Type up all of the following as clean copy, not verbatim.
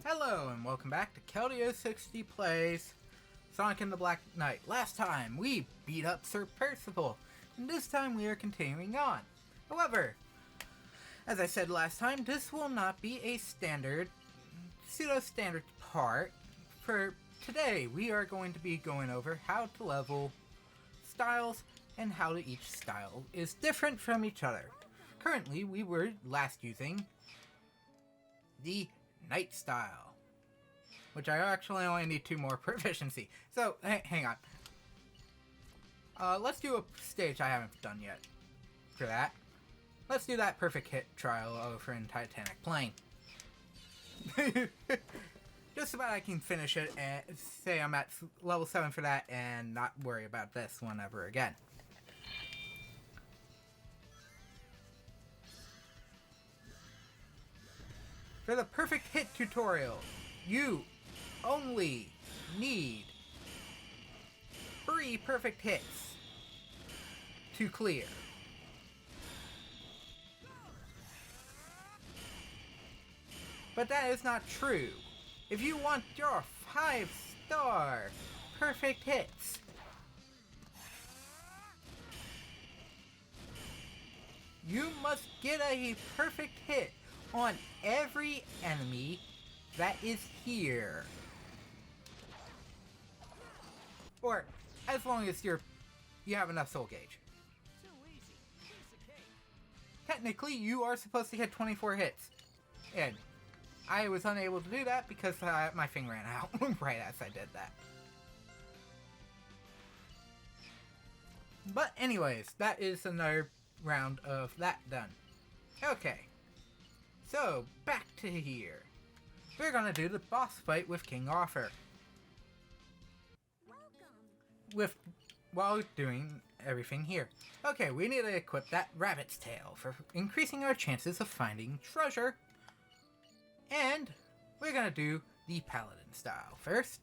Hello and welcome back to Keldeo60 Plays Sonic and the Black Knight. Last time we beat up Sir Percival, and this time we are continuing on. However, as I said last time, this will not be a pseudo-standard part. For today, we are going to be going over how to level styles and how each style is different from each other. Currently, we were last using the Knight style, which I actually only need 2 more proficiency. So, hang on. Let's do a stage I haven't done yet. For that, let's do that perfect hit trial over in Titanic Plain. Just about I can finish it and say I'm at level 7 for that and not worry about this one ever again. For the perfect hit tutorial, you only need 3 perfect hits to clear. But that is not true. If you want your 5-star perfect hits, you must get a perfect hit on every enemy that is here. Or as long as you have enough soul gauge. Technically, you are supposed to hit 24 hits. And I was unable to do that because my thing ran out right as I did that. But anyways, that is another round of that done. Okay. So, back to here. We're gonna do the boss fight with King Arthur. While doing everything here. Okay, we need to equip that rabbit's tail for increasing our chances of finding treasure. And we're gonna do the paladin style first.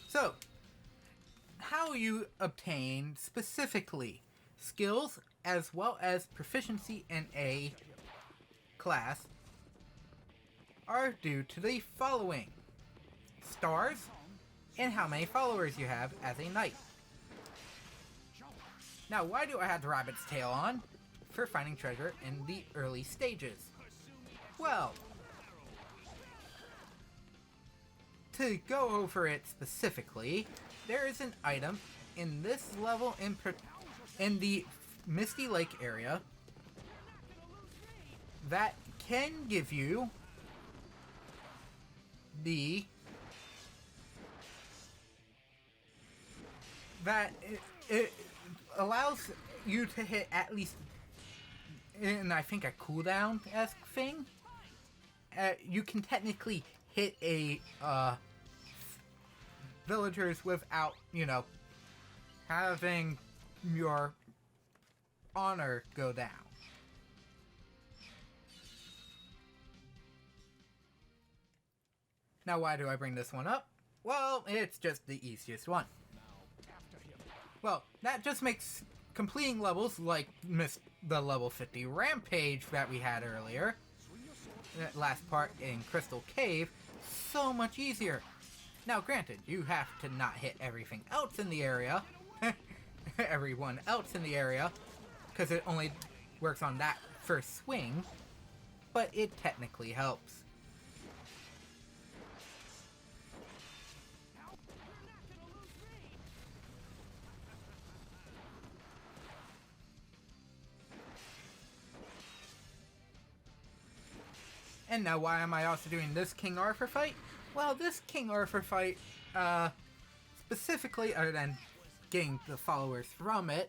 So, how you obtain specifically skills as well as proficiency in a class are due to the following: stars and how many followers you have as a knight. Now, why do I have the rabbit's tail on? For finding treasure in the early stages. Well, to go over it specifically, there is an item in this level in the Misty Lake area that can give you it allows you to hit at least, and I think a cooldown-esque thing. You can technically hit a villagers without, having your honor go down. Now, why do I bring this one up? Well, it's just the easiest one. Well, that just makes completing levels like the level 50 Rampage that we had earlier, that last part in Crystal Cave, so much easier. Now, granted, you have to not hit everything else in the area, everyone else in the area, because it only works on that first swing, but it technically helps. And now, why am I also doing this King Arthur fight? Well, this King Arthur fight, specifically, other than getting the followers from it,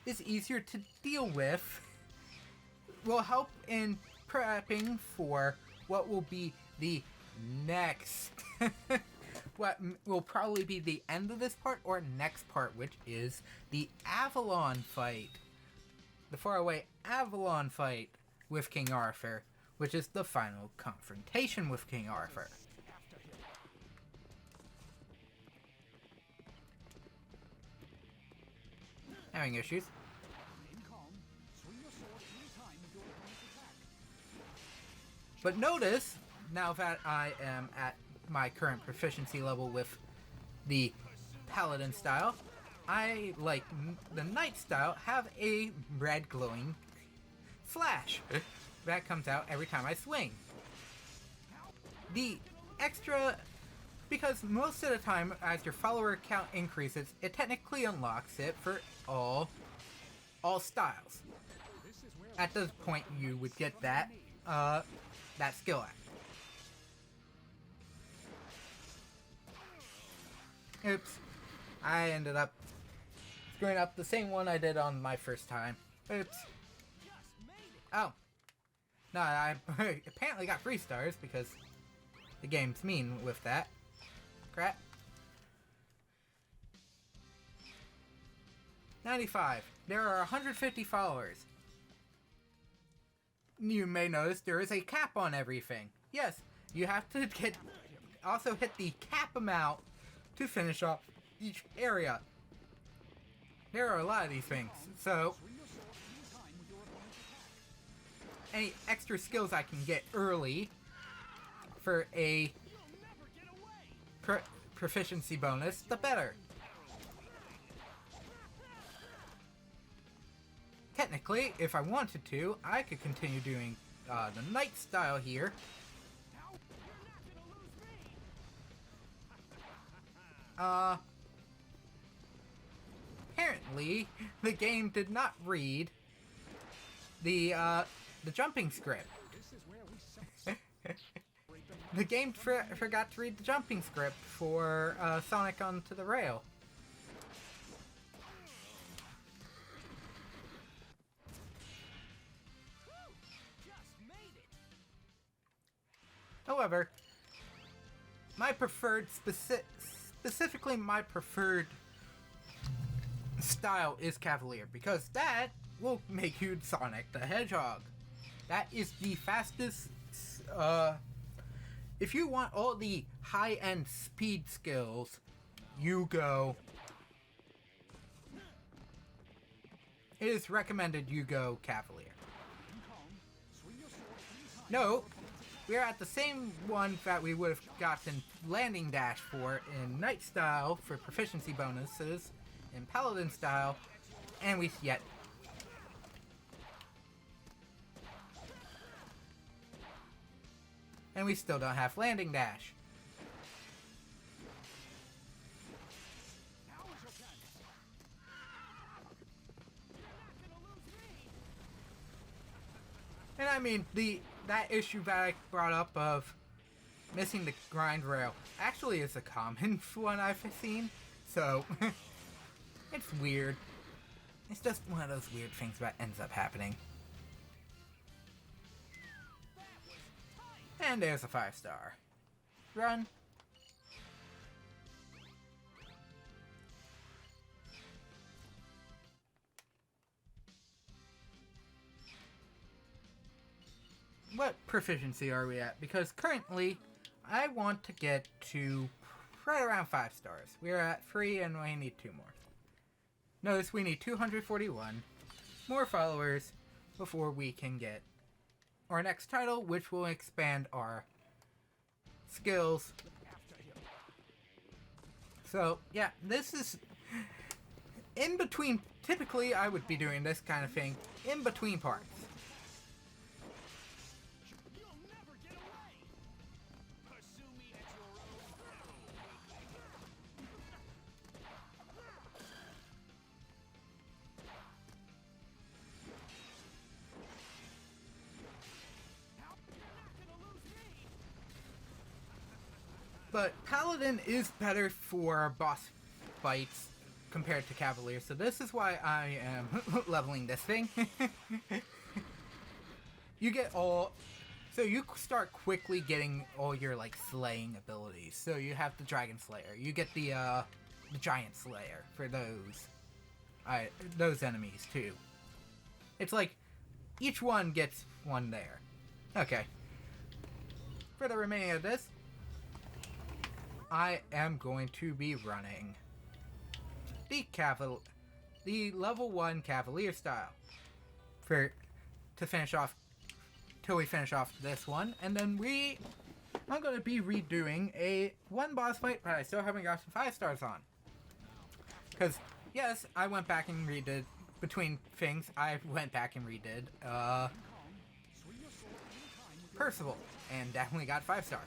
is easier to deal with, will help in prepping for what will be the next, what will probably be the end of this part, or next part, which is the Avalon fight. The faraway Avalon fight with King Arthur, which is the final confrontation with King Arthur. Having issues. But notice, now that I am at my current proficiency level with the paladin style, I, like the knight style, have a red glowing flash that comes out every time I swing. The extra, because most of the time as your follower count increases, it technically unlocks it for all styles. At this point you would get that skill act. Oops. I ended up screwing up the same one I did on my first time. Oops. Oh. No, I apparently got 3 stars because the game's mean with that. Crap. 95. There are 150 followers. You may notice there is a cap on everything. Yes, you have to also hit the cap amount to finish off each area. There are a lot of these things, so any extra skills I can get early for a proficiency bonus, the better. Technically, if I wanted to, I could continue doing the knight style here. Apparently, the game did not read the jumping script. The game forgot to read the jumping script for Sonic Onto the Rail. However, my preferred specifically my preferred style is Cavalier, because that will make you Sonic the Hedgehog. That is the fastest. If you want all the high-end speed skills, you go. It is recommended you go Cavalier. No, we're at the same one that we would have gotten Landing Dash for in Knight style for proficiency bonuses, in Paladin style, and we yet. And we still don't have Landing Dash. And I mean, that issue that I brought up of missing the grind rail actually is a common one I've seen, so it's weird. It's just one of those weird things that ends up happening. And there's a 5-star. Run. What proficiency are we at? Because currently, I want to get to right around 5 stars. We're at 3 and we need 2 more. Notice we need 241 more followers before we can get our next title, which will expand our skills. So, yeah, this is in between. Typically, I would be doing this kind of thing in between parts. But Paladin is better for boss fights compared to Cavalier, so this is why I am leveling this thing. You get all... So you start quickly getting all your, like, slaying abilities. So you have the Dragon Slayer. You get the Giant Slayer for those enemies, too. It's like, each one gets one there. Okay. For the remaining of this, I am going to be running the level 1 Cavalier style to finish off till we finish off this one, and then I'm going to be redoing a one boss fight that I still haven't gotten 5 stars on. Because, yes, I went back and redid, between things, I went back and redid, Percival, and definitely got 5 stars.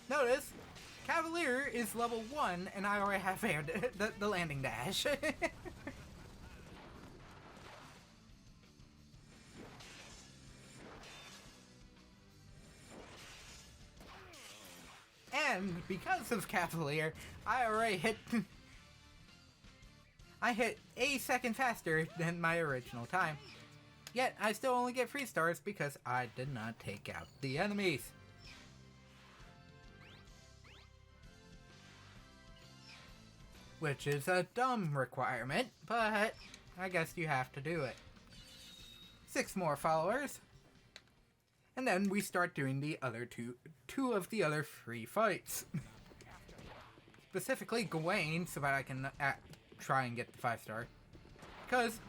Notice, Cavalier is level 1, and I already have the landing dash. And because of Cavalier, I already hit... I hit a second faster than my original time. Yet, I still only get 3 stars because I did not take out the enemies. Which is a dumb requirement, but I guess you have to do it. 6 more followers. And then we start doing the other two of the other 3 fights. Specifically Gawain, so that I can try and get the 5 star. Because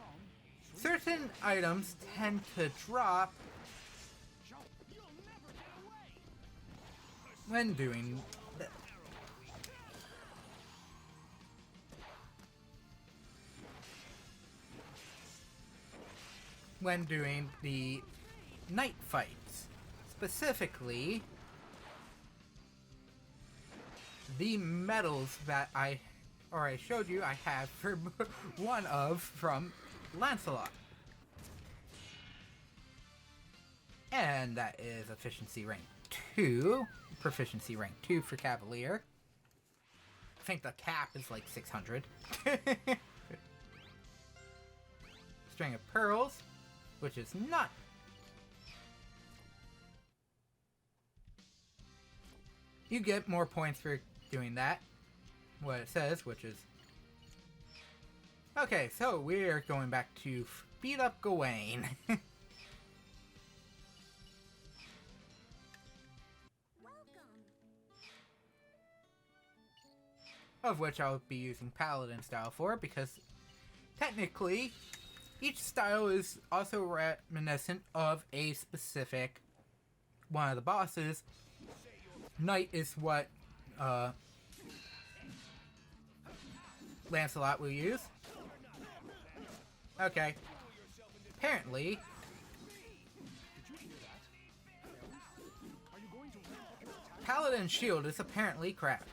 certain items tend to drop when doing the night fights. Specifically, the medals that I showed you I have for one of from Lancelot. And that is efficiency rank 2, proficiency rank 2 for Cavalier. I think the cap is like 600. String of pearls, which is not. You get more points for doing that. What it says, which is... Okay, so we're going back to beat up Gawain. Of which I'll be using Paladin style for, because technically each style is also reminiscent of a specific one of the bosses. Knight is what Lancelot will use. Okay. Apparently, Paladin shield is apparently crap.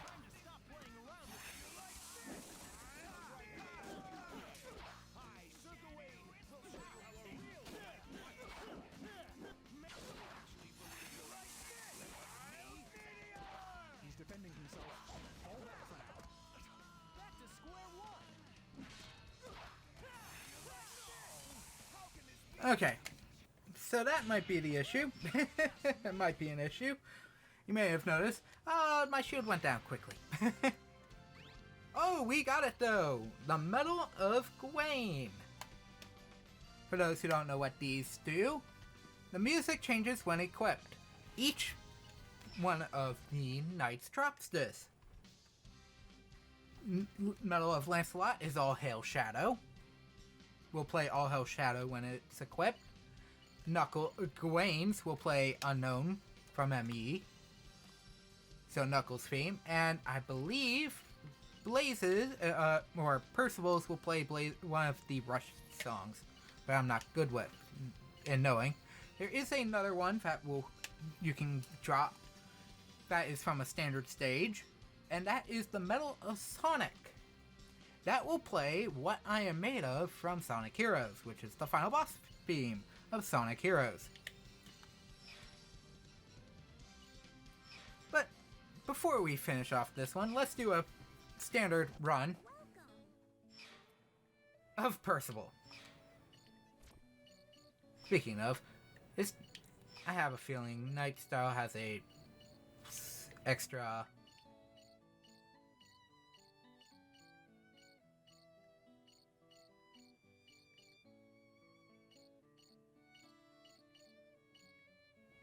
Okay, so that might be the issue. That might be an issue. You may have noticed, my shield went down quickly. Oh, we got it though! The Medal of Gawain. For those who don't know what these do, the music changes when equipped. Each one of the knights drops this. Medal of Lancelot is All Hail Shadow. Will play All Hail Shadow when it's equipped. Gawain's will play Unknown from ME. So Knuckles' theme. And I believe Blaze's, or Percival's will play one of the Rush songs. But I'm not good with in knowing. There is another one that you can drop. That is from a standard stage. And that is the Medal of Sonic. That will play What I Am Made Of from Sonic Heroes, which is the final boss theme of Sonic Heroes. But before we finish off this one, let's do a standard run of Percival. Speaking of, I have a feeling Night Style has a extra...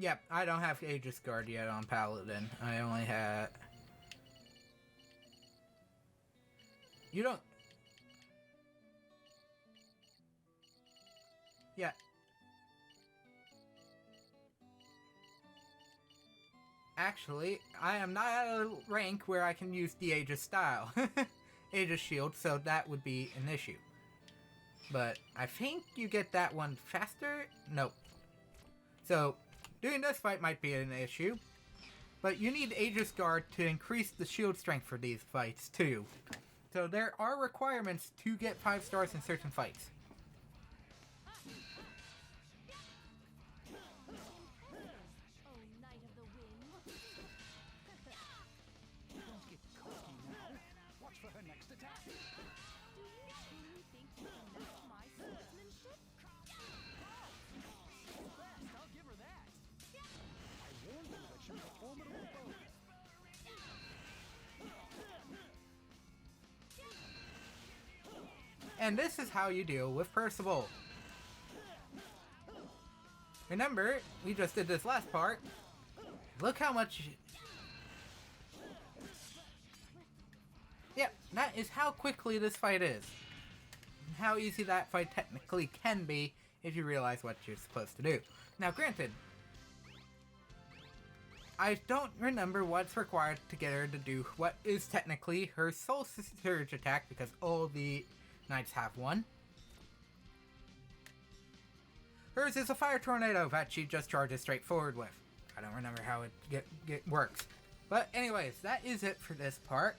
Yep, I don't have Aegis Guard yet on Paladin. I only had... You don't... Yeah. Actually, I am not at a rank where I can use the Aegis style. Aegis Shield, so that would be an issue. But I think you get that one faster? Nope. So, doing this fight might be an issue. But you need Aegis Guard to increase the shield strength for these fights, too. So there are requirements to get 5 stars in certain fights. And this is how you deal with Percival. Remember, we just did this last part. Look how much... Yep, that is how quickly this fight is. And how easy that fight technically can be if you realize what you're supposed to do. Now granted, I don't remember what's required to get her to do what is technically her Soul Surge attack, because all the Knights have one. Hers is a fire tornado that she just charges straight forward with. I don't remember how it works. But anyways, that is it for this part.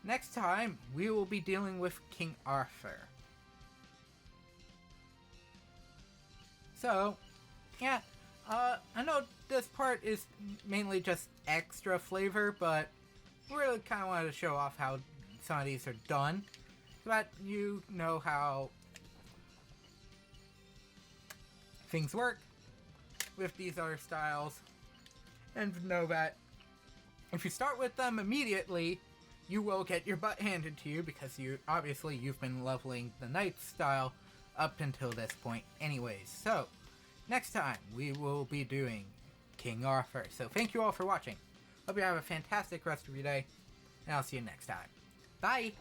Next time, we will be dealing with King Arthur. So, yeah, I know this part is mainly just extra flavor, but really kind of wanted to show off how some of these are done, so that you know how things work with these other styles, and know that if you start with them immediately, you will get your butt handed to you, because you've been leveling the Knight style up until this point anyways. So, next time we will be doing King Arthur. So thank you all for watching. Hope you have a fantastic rest of your day, and I'll see you next time. Bye!